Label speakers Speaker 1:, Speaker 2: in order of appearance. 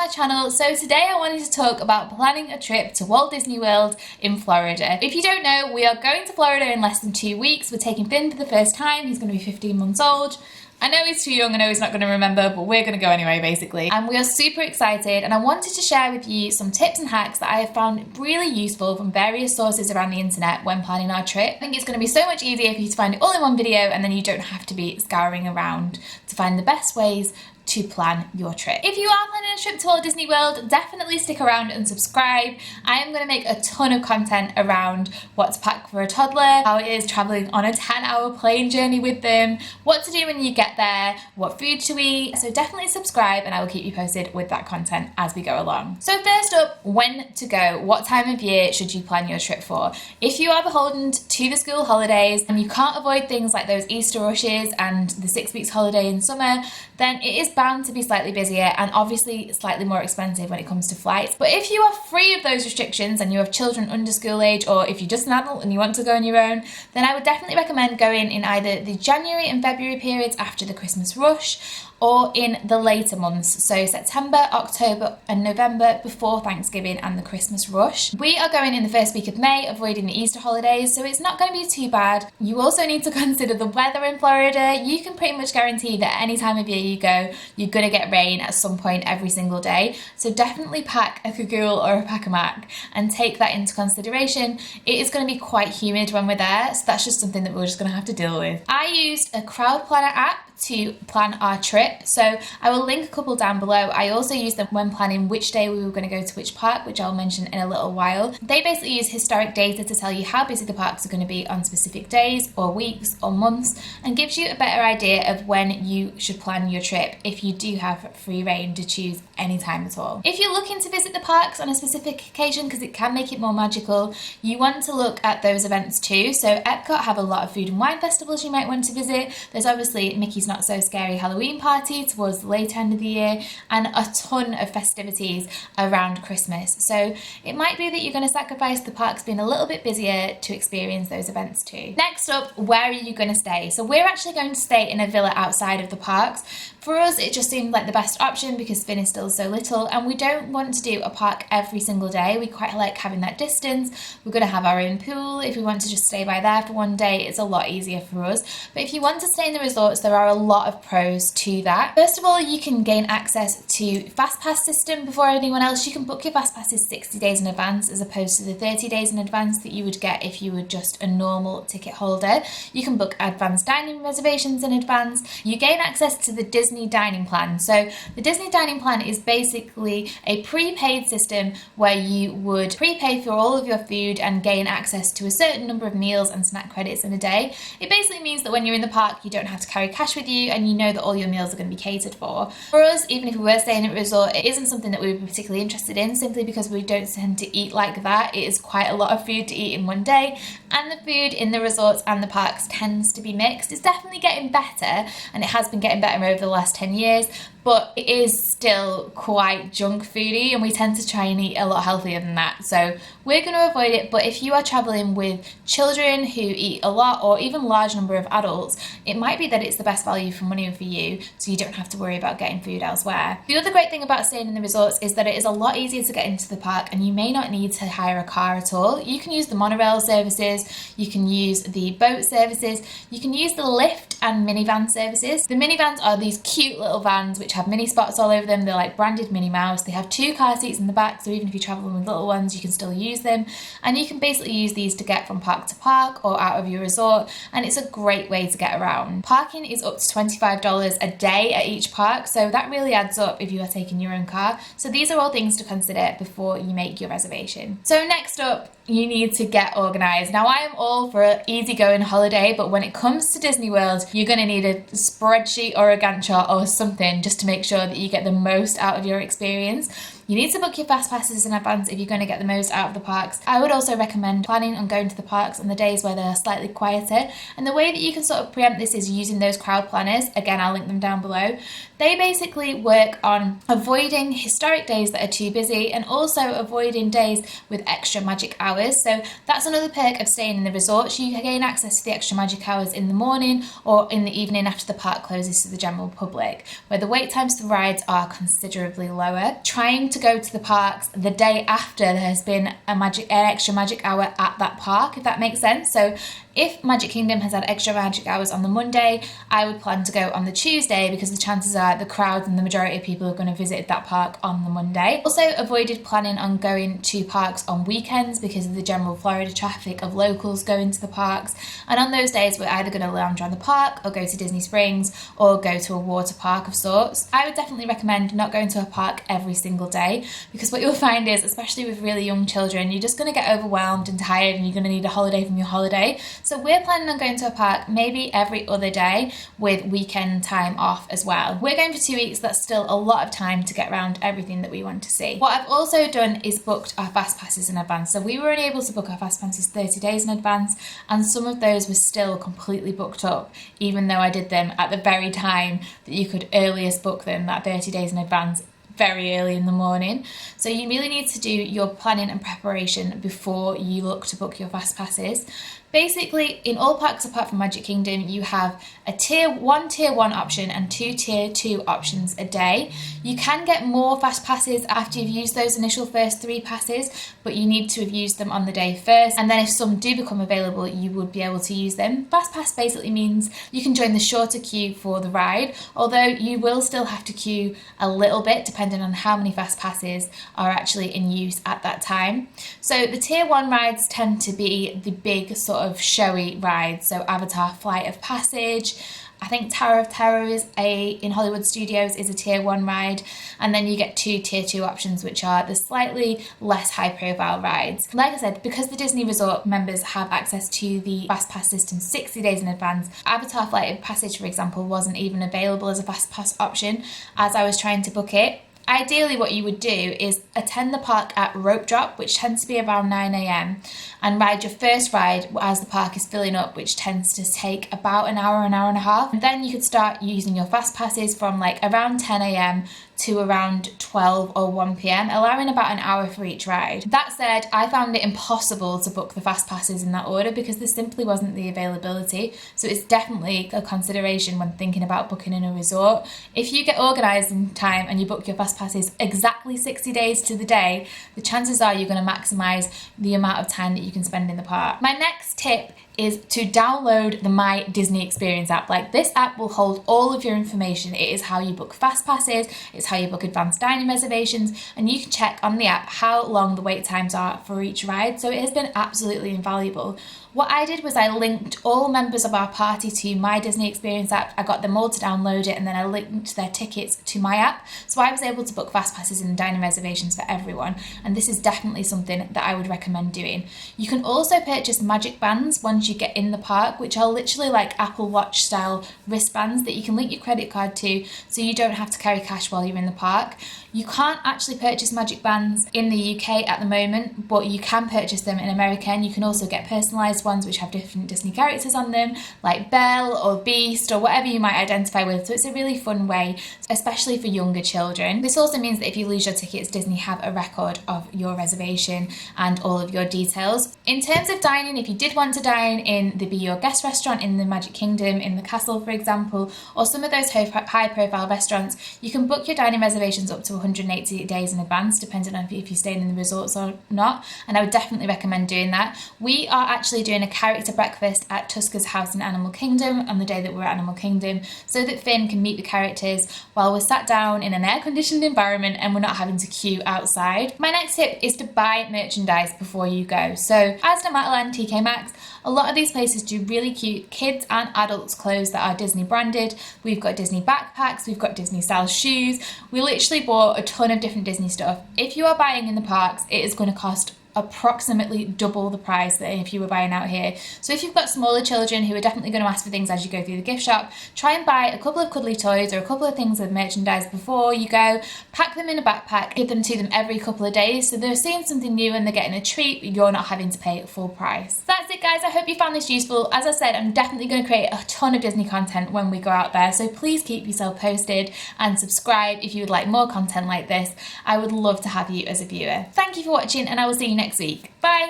Speaker 1: my channel. So today I wanted to talk about planning a trip to Walt Disney World in Florida. If you don't know, we are going to Florida in less than 2 weeks. We're taking Finn for the first time. He's going to be 15 months old. I know he's too young, I know he's not going to remember, but we're going to go anyway, basically. And we are super excited, and I wanted to share with you some tips and hacks that I have found really useful from various sources around the internet when planning our trip. I think it's going to be so much easier for you to find it all in one video, and then you don't have to be scouring around to find the best ways to plan your trip. If you are planning a trip to Walt Disney World, definitely stick around and subscribe. I am going to make a ton of content around what to pack for a toddler, how it is traveling on a 10-hour plane journey with them, what to do when you get there, what food to eat. So definitely subscribe and I will keep you posted with that content as we go along. So first up, when to go. What time of year should you plan your trip for? If you are beholden to the school holidays and you can't avoid things like those Easter rushes and the 6 weeks holiday in summer, then it is bound to be slightly busier and obviously slightly more expensive when it comes to flights. But if you are free of those restrictions and you have children under school age, or if you're just an adult and you want to go on your own, then I would definitely recommend going in either the January and February periods after the Christmas rush, or in the later months, so September, October and November before Thanksgiving and the Christmas rush. We are going in the first week of May, avoiding the Easter holidays, so it's not going to be too bad. You also need to consider the weather in Florida. You can pretty much guarantee that any time of year you go, you're going to get rain at some point every single day, so definitely pack a cagoule or a pack-a-mac and take that into consideration. It is going to be quite humid when we're there, so that's just something that we're just going to have to deal with. I used a crowd planner app to plan our trip, so I will link a couple down below. I also used them when planning which day we were going to go to which park, which I'll mention in a little while. They basically use historic data to tell you how busy the parks are going to be on specific days or weeks or months, and gives you a better idea of when you should plan your trip if you do have free reign to choose any time at all. If you're looking to visit the parks on a specific occasion, because it can make it more magical, you want to look at those events too. So Epcot have a lot of food and wine festivals you might want to visit. There's obviously Mickey's Not So Scary Halloween party towards the late end of the year, and a ton of festivities around Christmas. So it might be that you're going to sacrifice the parks being a little bit busier to experience those events too. Next up, where are you going to stay? So we're actually going to stay in a villa outside of the parks. For us, it just seemed like the best option because Finn is still so little, and we don't want to do a park every single day. We quite like having that distance. We're going to have our own pool. If we want to just stay by there for one day, it's a lot easier for us. But if you want to stay in the resorts, there are a lot of pros to that. First of all, you can gain access to Fast Pass system before anyone else. You can book your Fast Passes 60 days in advance as opposed to the 30 days in advance that you would get if you were just a normal ticket holder. You can book advanced dining reservations in advance. You gain access to the Disney Dining Plan. So the Disney Dining Plan is basically a prepaid system where you would prepay for all of your food and gain access to a certain number of meals and snack credits in a day. It basically means that when you're in the park, you don't have to carry cash with you and you know that all your meals are going to be catered for. For us, even if we were staying at a resort, it isn't something that we would be particularly interested in, simply because we don't tend to eat like that. It is quite a lot of food to eat in one day, and the food in the resorts and the parks tends to be mixed. It's definitely getting better, and it has been getting better over the last 10 years, but it is still quite junk foody, and we tend to try and eat a lot healthier than that. So we're going to avoid it. But if you are traveling with children who eat a lot, or even large number of adults, it might be that it's the best value for money for you, so you don't have to worry about getting food elsewhere. The other great thing about staying in the resorts is that it is a lot easier to get into the park, and you may not need to hire a car at all. You can use the monorail services, you can use the boat services, you can use the lift and minivan services. The minivans are these cute little vans which have mini spots all over them. They're like branded Minnie Mouse. They have 2 car seats in the back, so even if you're traveling with little ones, you can still use them. And you can basically use these to get from park to park or out of your resort, and it's a great way to get around. Parking is up to $25 a day at each park, so that really adds up if you are taking your own car. So these are all things to consider before you make your reservation. So next up, you need to get organised. Now, I am all for an easygoing holiday, but when it comes to Disney World, you're going to need a spreadsheet or a Gantt chart or something just to make sure that you get the most out of your experience. You need to book your fast passes in advance if you're going to get the most out of the parks. I would also recommend planning on going to the parks on the days where they're slightly quieter. And the way that you can sort of preempt this is using those crowd planners. Again, I'll link them down below. They basically work on avoiding historic days that are too busy and also avoiding days with extra magic hours. So that's another perk of staying in the resorts. You gain access to the extra magic hours in the morning or in the evening after the park closes to the general public, where the wait times for rides are considerably lower. Trying to go to the parks the day after there has been an extra magic hour at that park, if that makes sense. So if Magic Kingdom has had extra magic hours on the Monday, I would plan to go on the Tuesday because the chances are the crowds and the majority of people are going to visit that park on the Monday. Also avoided planning on going to parks on weekends because of the general Florida traffic of locals going to the parks. And on those days, we're either going to lounge around the park or go to Disney Springs or go to a water park of sorts. I would definitely recommend not going to a park every single day because what you'll find is, especially with really young children, you're just going to get overwhelmed and tired and you're going to need a holiday from your holiday. So we're planning on going to a park maybe every other day with weekend time off as well. We're going for 2 weeks, that's still a lot of time to get around everything that we want to see. What I've also done is booked our fast passes in advance. So we were unable to book our fast passes 30 days in advance, and some of those were still completely booked up, even though I did them at the very time that you could earliest book them, that 30 days in advance, very early in the morning. So you really need to do your planning and preparation before you look to book your fast passes. Basically, in all parks apart from Magic Kingdom, you have a tier 1 option and 2 tier 2 options a day. You can get more fast passes after you've used those initial first 3 passes, but you need to have used them on the day first, and then if some do become available, you would be able to use them. Fast pass basically means you can join the shorter queue for the ride, although you will still have to queue a little bit depending on how many fast passes are actually in use at that time. So the tier 1 rides tend to be the big sort of showy rides, so Avatar Flight of Passage, I think Tower of Terror in Hollywood Studios is a tier 1 ride, and then you get 2 tier 2 options, which are the slightly less high profile rides. Like I said, because the Disney Resort members have access to the fast pass system 60 days in advance, Avatar Flight of Passage, for example, wasn't even available as a fast pass option as I was trying to book it. Ideally, what you would do is attend the park at rope drop, which tends to be around 9 a.m, and ride your first ride as the park is filling up, which tends to take about an hour and a half. And then you could start using your fast passes from like around 10 a.m to around 12 or 1 p.m, allowing about an hour for each ride. That said, I found it impossible to book the fast passes in that order because there simply wasn't the availability. So it's definitely a consideration when thinking about booking in a resort. If you get organised in time and you book your fast passes exactly 60 days to the day, the chances are you're going to maximise the amount of time that you can spend in the park. My next tip is to download the My Disney Experience app. Like, this app will hold all of your information. It is how you book fast passes, it's how you book advanced dining reservations, and you can check on the app how long the wait times are for each ride. So it has been absolutely invaluable. What I did was I linked all members of our party to My Disney Experience app. I got them all to download it, and then I linked their tickets to my app. So I was able to book fast passes and dining reservations for everyone. And this is definitely something that I would recommend doing. You can also purchase magic bands once you get in the park, which are literally like Apple Watch style wristbands that you can link your credit card to so you don't have to carry cash while you're in the park. You can't actually purchase magic bands in the UK at the moment, but you can purchase them in America, and you can also get personalised ones which have different Disney characters on them, like Belle or Beast or whatever you might identify with. So it's a really fun way, especially for younger children. This also means that if you lose your tickets, Disney have a record of your reservation and all of your details. In terms of dining, if you did want to dine in the Be Your Guest restaurant in the Magic Kingdom, in the castle for example, or some of those high profile restaurants, you can book your dining reservations up to 180 days in advance, depending on if you're staying in the resorts or not, and I would definitely recommend doing that. We are actually doing a character breakfast at Tuska's house in Animal Kingdom on the day that we're at Animal Kingdom, so that Finn can meet the characters while we're sat down in an air-conditioned environment and we're not having to queue outside. My next tip is to buy merchandise before you go. So Asda, Matalan, TK Maxx, a lot of these places do really cute kids and adults clothes that are Disney branded. We've got Disney backpacks, we've got Disney style shoes. We literally bought a ton of different Disney stuff. If you are buying in the parks, it is going to cost approximately double the price than if you were buying out here. So if you've got smaller children who are definitely going to ask for things as you go through the gift shop, try and buy a couple of cuddly toys or a couple of things with merchandise before you go. Pack them in a backpack, give them to them every couple of days so they're seeing something new and they're getting a treat, but you're not having to pay full price. So that's it, guys. I hope you found this useful. As I said, I'm definitely going to create a ton of Disney content when we go out there, so please keep yourself posted and subscribe if you would like more content like this. I would love to have you as a viewer. Thank you for watching, and I will see you next week. Bye!